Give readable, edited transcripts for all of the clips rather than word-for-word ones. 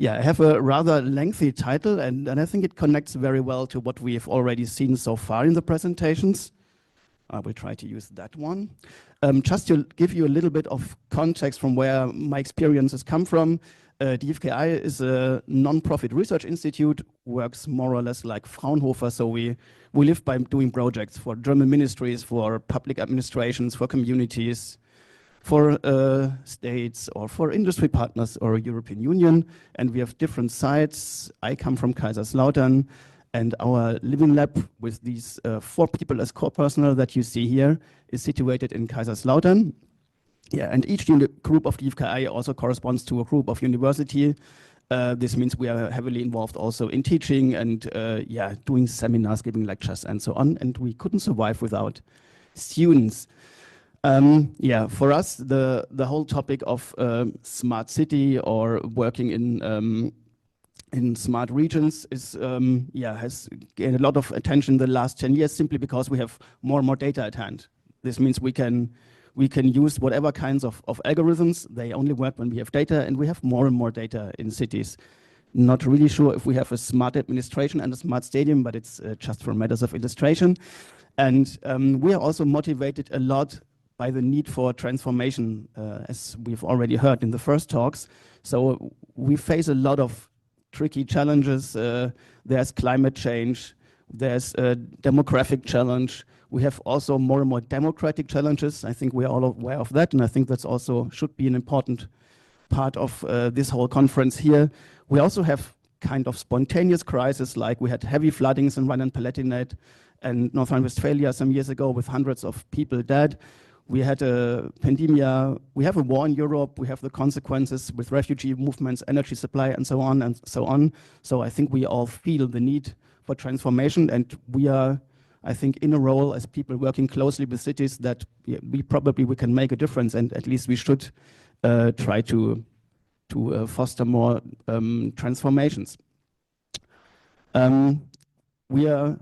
Yeah, I have a rather lengthy title, and I think it connects very well to what we have already seen so far in the presentations. I will try to use that one. Just to give you a little bit of context from where my experiences come from, DFKI is a non-profit research institute, works more or less like Fraunhofer, so we live by doing projects for German ministries, for public administrations, for communities, for states, or for industry partners or European Union, and we have different sites. I come from Kaiserslautern, and our living lab with these 4 people as core personnel that you see here is situated in Kaiserslautern. Yeah, and each group of DFKI also corresponds to a group of university. This means we are heavily involved also in teaching and yeah, doing seminars, giving lectures and so on, and we couldn't survive without students. Yeah, for us, the whole topic of smart city or working in smart regions is yeah, has gained a lot of attention in the last 10 years simply because we have more and more data at hand. This means we can use whatever kinds of algorithms. They only work when we have data, and we have more and more data in cities. Not really sure if we have a smart administration and a smart stadium, but it's just for matters of illustration. And we are also motivated a lot by the need for transformation, as we've already heard in the first talks. So we face a lot of tricky challenges. There's climate change, there's a demographic challenge. We have also more and more democratic challenges. I think we're all aware of that, and I think that's also should be an important part of this whole conference here. We also have kind of spontaneous crises, like we had heavy floodings in Rhineland-Palatinate and North Rhine-Westphalia some years ago with hundreds of people dead. We had a pandemic, we have a war in Europe, we have the consequences with refugee movements, energy supply, and so on and so on. So I think we all feel the need for transformation, and we are, I think, in a role as people working closely with cities that we can make a difference, and at least we should try to foster more transformations. We are,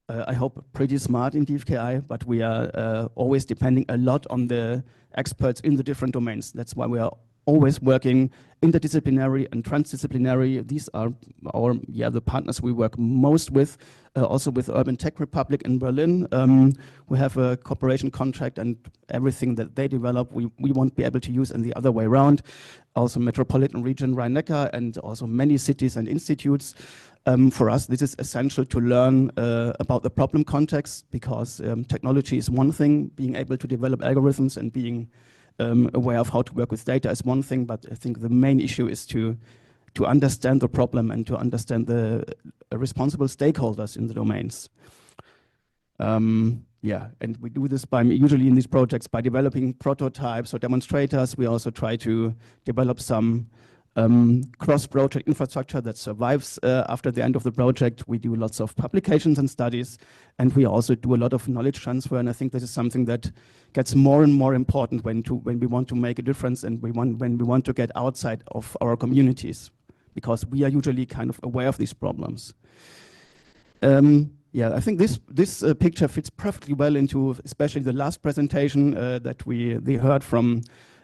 I hope, pretty smart in DFKI, but we are always depending a lot on the experts in the different domains. That's why we are always working interdisciplinary and transdisciplinary. These are the partners we work most with, also with Urban Tech Republic in Berlin. We have a cooperation contract, and everything that they develop, we won't be able to use in the other way around. Also Metropolitan Region Rhine-Neckar, and also many cities and institutes. For us, this is essential to learn about the problem context, because technology is one thing, being able to develop algorithms and being aware of how to work with data is one thing, but I think the main issue is to understand the problem and to understand the responsible stakeholders in the domains. Yeah, and we do this usually in these projects by developing prototypes or demonstrators. We also try to develop some cross-project infrastructure that survives after the end of the project. We do lots of publications and studies, and we also do a lot of knowledge transfer, and I think this is something that gets more and more important when we want to make a difference, and when we want to get outside of our communities, because we are usually kind of aware of these problems. Yeah, I think this picture fits perfectly well into especially the last presentation that we heard from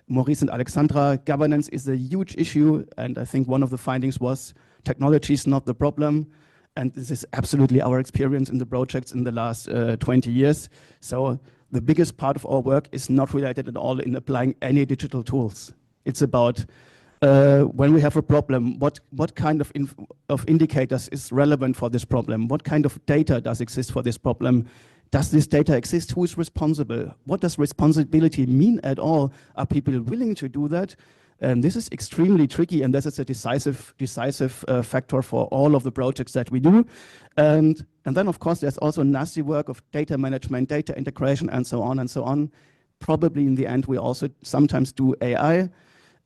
Maurice and Alexandra. Governance is a huge issue, and I think one of the findings was technology is not the problem, and this is absolutely our experience in the projects in the last 20 years. So the biggest part of our work is not related at all in applying any digital tools. It's about when we have a problem, what kind of indicators is relevant for this problem? What kind of data does exist for this problem? Does this data exist? Who is responsible? What does responsibility mean at all? Are people willing to do that? And this is extremely tricky, and this is a decisive factor for all of the projects that we do. And then, of course, there's also nasty work of data management, data integration, and so on and so on. Probably in the end, we also sometimes do AI.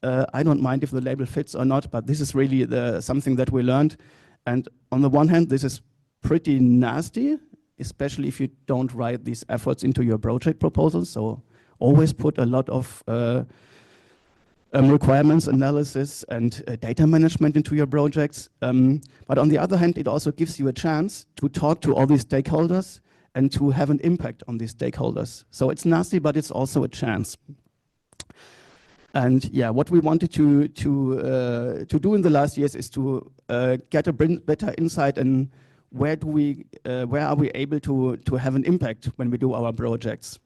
I don't mind if the label fits or not, but this is really something that we learned. And on the one hand, this is pretty nasty, especially if you don't write these efforts into your project proposals. So always put a lot of requirements analysis and data management into your projects. But on the other hand, it also gives you a chance to talk to all these stakeholders and to have an impact on these stakeholders. So it's nasty, but it's also a chance. And yeah, what we wanted to do in the last years is to get a better insight in where are we able to have an impact when we do our projects.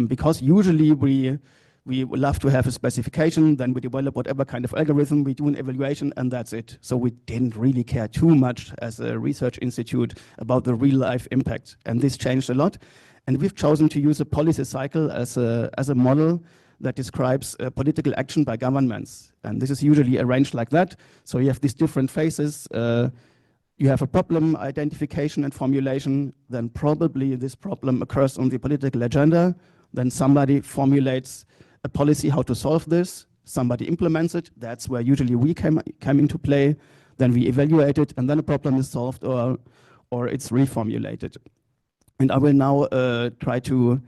Because usually we love to have a specification, then we develop whatever kind of algorithm, we do an evaluation, and that's it. So we didn't really care too much as a research institute about the real life impact. And this changed a lot. And we've chosen to use a policy cycle as a model that describes political action by governments. And this is usually arranged like that. So you have these different phases. You have a problem identification and formulation, then probably this problem occurs on the political agenda. Then somebody formulates a policy how to solve this. Somebody implements it. That's where usually we come into play. Then we evaluate it, and then a problem is solved or it's reformulated. And I will now try to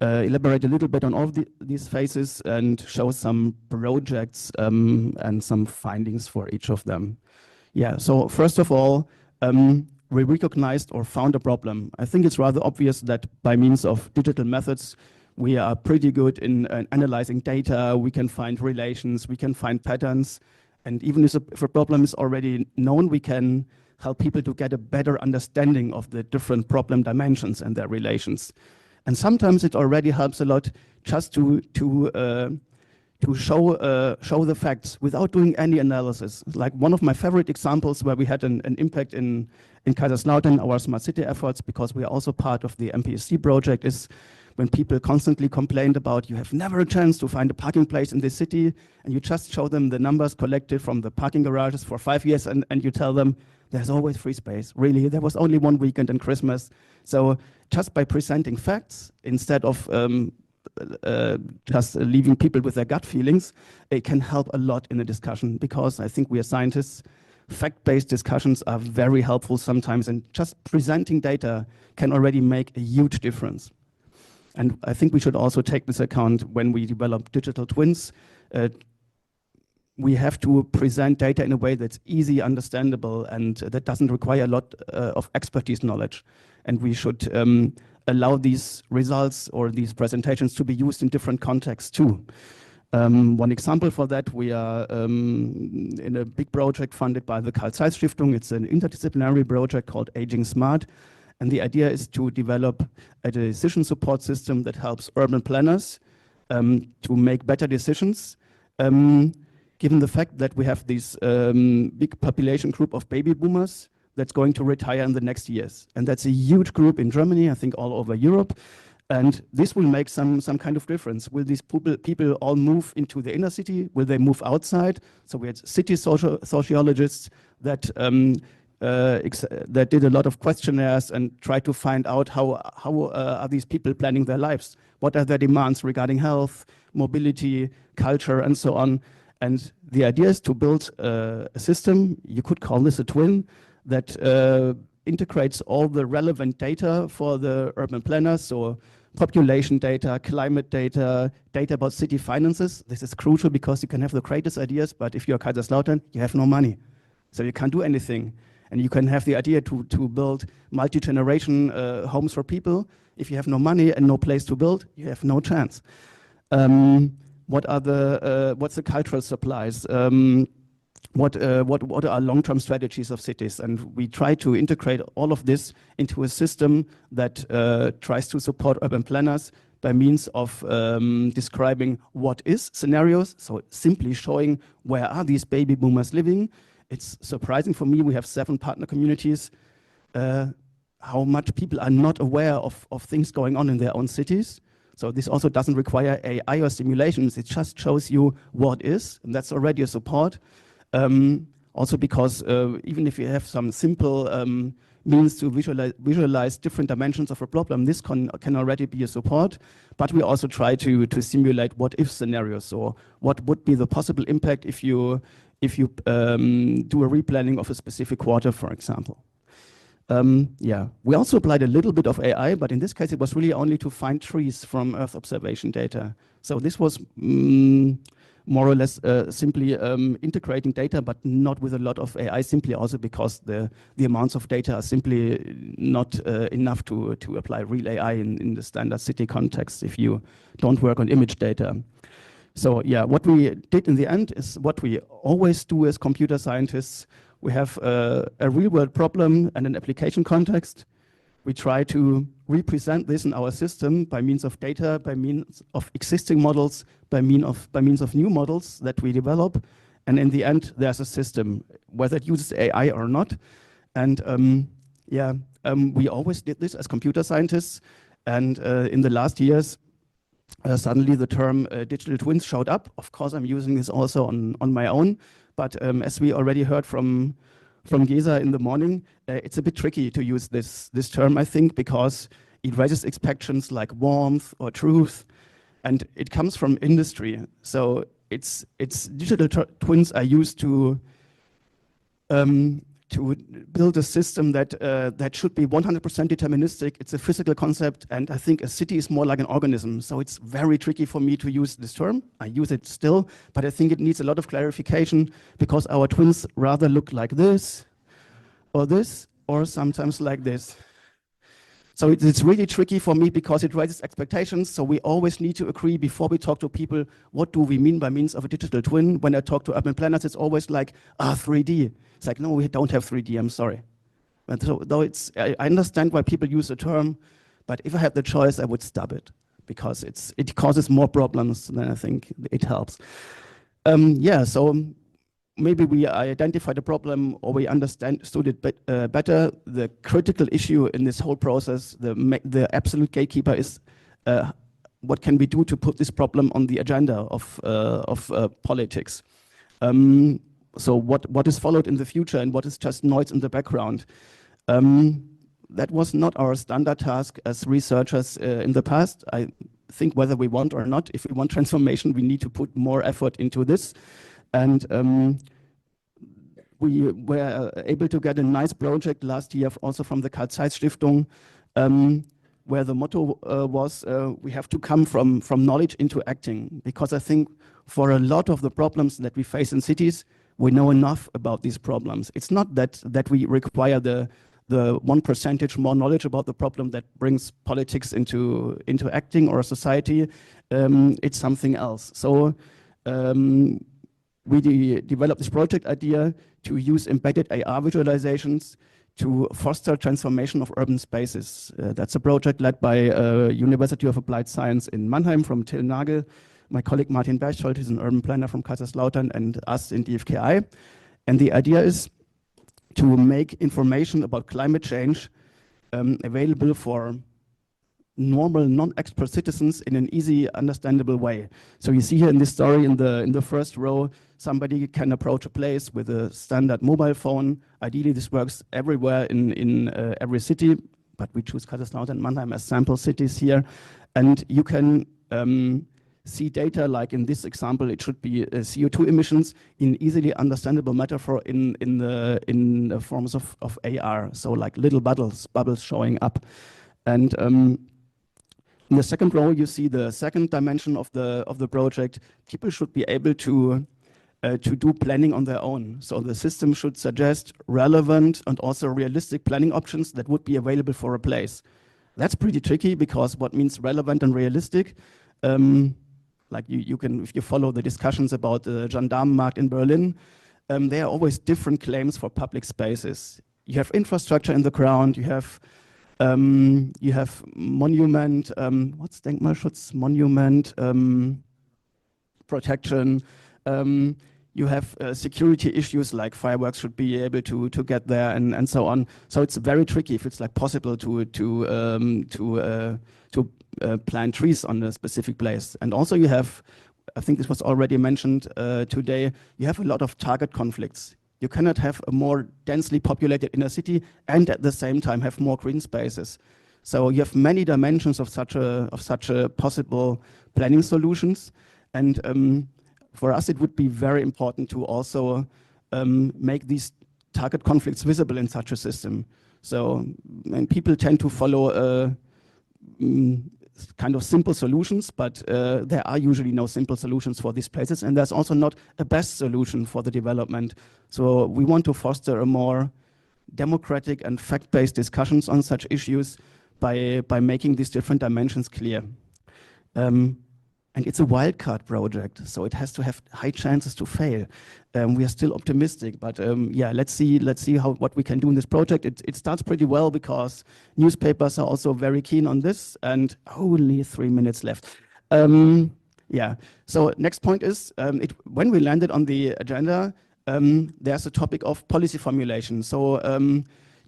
elaborate a little bit on all these phases and show some projects and some findings for each of them. Yeah, so first of all, we recognized or found a problem. I think it's rather obvious that by means of digital methods, we are pretty good in analyzing data. We can find relations, we can find patterns. And even if a problem is already known, we can help people to get a better understanding of the different problem dimensions and their relations. And sometimes it already helps a lot just to show the facts without doing any analysis. Like one of my favorite examples where we had an impact in Kaiserslautern, our smart city efforts, because we are also part of the MPSC project, is when people constantly complained about you have never a chance to find a parking place in this city, and you just show them the numbers collected from the parking garages for 5 years, and you tell them there's always free space. Really, there was only one weekend in Christmas. So just by presenting facts instead of just leaving people with their gut feelings, it can help a lot in the discussion, because I think we as scientists, fact-based discussions are very helpful sometimes, and just presenting data can already make a huge difference. And I think we should also take this account when we develop digital twins. We have to present data in a way that's easy, understandable, and that doesn't require a lot of expertise knowledge. And we should allow these results or these presentations to be used in different contexts too. One example for that, we are in a big project funded by the Carl Zeiss Stiftung. It's an interdisciplinary project called Aging Smart. And the idea is to develop a decision support system that helps urban planners to make better decisions, given the fact that we have this big population group of baby boomers that's going to retire in the next years. And that's a huge group in Germany, I think all over Europe. And this will make some kind of difference. Will these people all move into the inner city? Will they move outside? So we had city sociologists that did a lot of questionnaires and tried to find out how are these people planning their lives? What are their demands regarding health, mobility, culture, and so on? And the idea is to build a system, you could call this a twin, that integrates all the relevant data for the urban planners, so population data, climate data, data about city finances. This is crucial because you can have the greatest ideas, but if you're Kaiserslautern, you have no money. So you can't do anything. And you can have the idea to build multi-generation homes for people. If you have no money and no place to build, you have no chance. What's the cultural supplies? What are long-term strategies of cities? And we try to integrate all of this into a system that tries to support urban planners by means of describing what is scenarios, so simply showing where are these baby boomers living. It's surprising for me, we have 7 partner communities, how much people are not aware of things going on in their own cities. So this also doesn't require AI or simulations, it just shows you what is, and that's already a support. Also because even if you have some simple means to visualize different dimensions of a problem, this can already be a support. But we also try to simulate what-if scenarios. So what would be the possible impact if you do a replanning of a specific quarter, for example. Yeah, we also applied a little bit of AI, but in this case, it was really only to find trees from Earth observation data. So this was more or less simply integrating data, but not with a lot of AI, simply also because the amounts of data are simply not enough to apply real AI in the standard city context if you don't work on image data. So yeah, what we did in the end is what we always do as computer scientists. We have a real-world problem and an application context. We try to represent this in our system by means of data, by means of existing models, by means of new models that we develop. And in the end, there's a system, whether it uses AI or not. And we always did this as computer scientists. And in the last years, suddenly the term digital twins showed up. Of course, I'm using this also on my own. But as we already heard from Gesa in the morning, it's a bit tricky to use this term, I think, because it raises expectations like warmth or truth, and it comes from industry. So it's digital twins are used to build a system that should be 100% deterministic. It's a physical concept, and I think a city is more like an organism. So it's very tricky for me to use this term. I use it still, but I think it needs a lot of clarification because our twins rather look like this, or sometimes like this. So it's really tricky for me because it raises expectations. So we always need to agree before we talk to people, what do we mean by means of a digital twin? When I talk to urban planners, it's always like, 3D. It's like, no, we don't have 3D, I'm sorry. But so, though I understand why people use the term, but if I had the choice, I would stop it because it causes more problems than I think it helps. So maybe we identified a problem or we understood it better. The critical issue in this whole process, the absolute gatekeeper is what can we do to put this problem on the agenda of politics. So what is followed in the future and what is just noise in the background. That was not our standard task as researchers in the past. I think whether we want or not, if we want transformation, we need to put more effort into this. And we were able to get a nice project last year also from the Carl Zeiss Stiftung, where the motto was, we have to come from knowledge into acting. Because I think for a lot of the problems that we face in cities, we know enough about these problems. It's not that we require the 1% more knowledge about the problem that brings politics into acting or society. It's something else. So we developed this project idea to use embedded AR visualizations to foster transformation of urban spaces. That's a project led by University of Applied Science in Mannheim from Till Nagel, my colleague Martin Berchtold, who's an urban planner from Kaiserslautern, and us in DFKI. And the idea is to make information about climate change available for normal, non-expert citizens in an easy, understandable way. So you see here in this story, in the first row, somebody can approach a place with a standard mobile phone. Ideally, this works everywhere in every city, but we choose Kaiserslautern and Mannheim as sample cities here. And you can see data like in this example, it should be CO2 emissions in easily understandable metaphor in the forms of AR. So like little bubbles showing up. And in the second row, you see the second dimension of the project. People should be able to do planning on their own. So the system should suggest relevant and also realistic planning options that would be available for a place. That's pretty tricky because what means relevant and realistic? Like you can, if you follow the discussions about the Gendarmenmarkt in Berlin, there are always different claims for public spaces. You have infrastructure in the ground, you have monument, what's Denkmalschutz? Monument protection. You have security issues like fireworks should be able to get there and so on. So it's very tricky if it's like possible to plant trees on a specific place. And also you have, I think this was already mentioned today, you have a lot of target conflicts. You cannot have a more densely populated inner city and at the same time have more green spaces. So you have many dimensions of such a possible planning solutions. And for us, it would be very important to also make these target conflicts visible in such a system. So and people tend to follow kind of simple solutions, but there are usually no simple solutions for these places, and there's also not a best solution for the development. So we want to foster a more democratic and fact-based discussions on such issues by making these different dimensions clear. And it's a wildcard project, so it has to have high chances to fail. We are still optimistic, but yeah, let's see what we can do in this project. It starts pretty well because newspapers are also very keen on this, and only 3 minutes left. Yeah, so next point is, when we landed on the agenda, there's a topic of policy formulation. So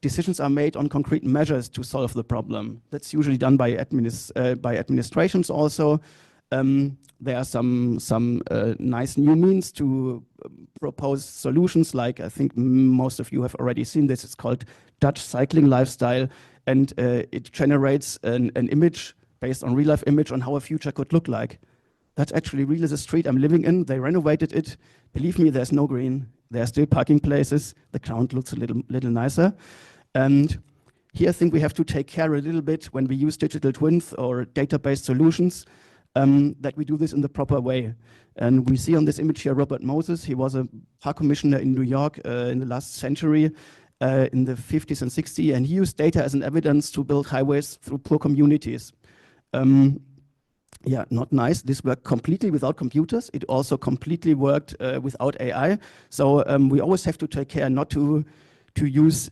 decisions are made on concrete measures to solve the problem. That's usually done by administrations also. There are some nice new means to propose solutions, like I think most of you have already seen this. It's called Dutch cycling lifestyle, and it generates an image based on real life image on how a future could look like. That's actually really the street I'm living in. They renovated it. Believe me, there's no green. There are still parking places. The ground looks a little nicer. And here I think we have to take care a little bit when we use digital twins or database solutions, that we do this in the proper way. And we see on this image here Robert Moses. He was a park commissioner in New York in the last century, in the 50s and 60s, and he used data as an evidence to build highways through poor communities. Yeah, not nice. This worked completely without computers. It also completely worked without AI. So we always have to take care not to use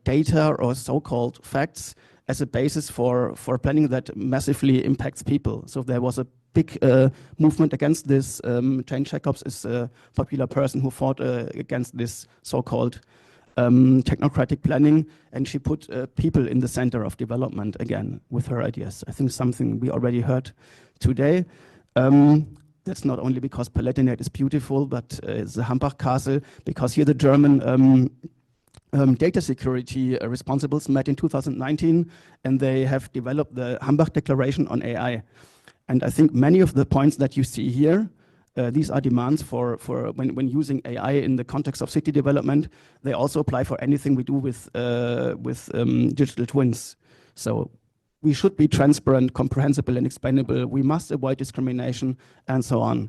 data or so-called facts as a basis for planning that massively impacts people. So there was a big movement against this. Jane Jacobs is a popular person who fought against this so-called technocratic planning, and she put people in the center of development again with her ideas. I think something we already heard today. That's not only because Palatinate is beautiful, but the Hamburg Castle, because here the German data security responsibles met in 2019, and they have developed the Hamburg Declaration on AI. And I think many of the points that you see here, these are demands for when using AI in the context of city development. They also apply for anything we do with digital twins. So we should be transparent, comprehensible, and explainable. We must avoid discrimination, and so on.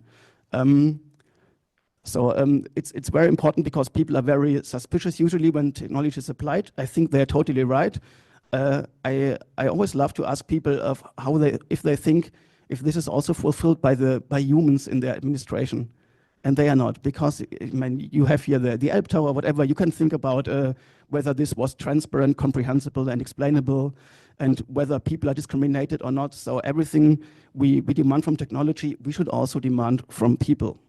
It's very important because people are very suspicious usually when technology is applied. I think they're totally right. I always love to ask people of how if they think if this is also fulfilled by humans in their administration, and they are not, because I mean, you have here the Elb Tower, whatever. You can think about whether this was transparent, comprehensible, and explainable, and whether people are discriminated or not. So everything we demand from technology, we should also demand from people.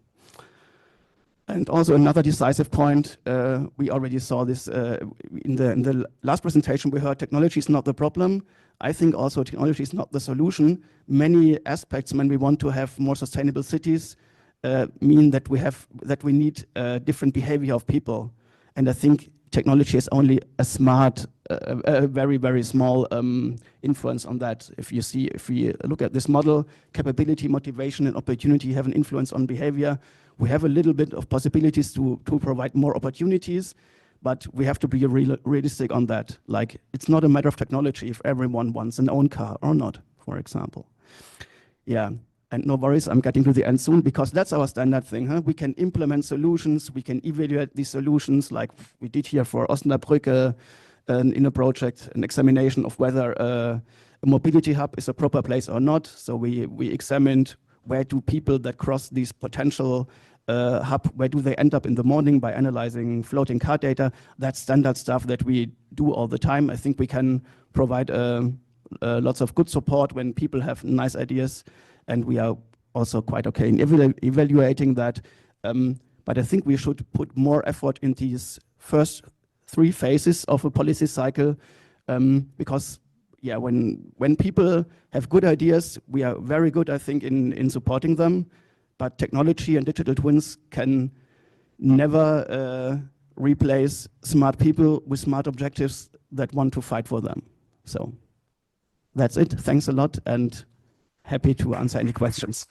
And also another decisive point, we already saw this in the last presentation we heard, technology is not the problem. I think also technology is not the solution. Many aspects when we want to have more sustainable cities mean that we need different behavior of people. And I think technology is only a smart, very, very small influence on that. If we look at this model, capability, motivation, and opportunity have an influence on behavior. We have a little bit of possibilities to provide more opportunities, but we have to be realistic on that. Like, it's not a matter of technology if everyone wants an own car or not, for example. Yeah, and no worries, I'm getting to the end soon, because that's our standard thing. Huh? We can implement solutions, we can evaluate these solutions, like we did here for Osnabrück in a project, an examination of whether a mobility hub is a proper place or not. So we examined where do people that cross these potential hub, where do they end up in the morning by analyzing floating car data. That's standard stuff that we do all the time. I think we can provide lots of good support when people have nice ideas, and we are also quite okay in evaluating that. But I think we should put more effort in these first 3 phases of a policy cycle, because yeah, when people have good ideas, we are very good, I think, in supporting them. But technology and digital twins can never replace smart people with smart objectives that want to fight for them. So that's it. Thanks a lot, and happy to answer any questions.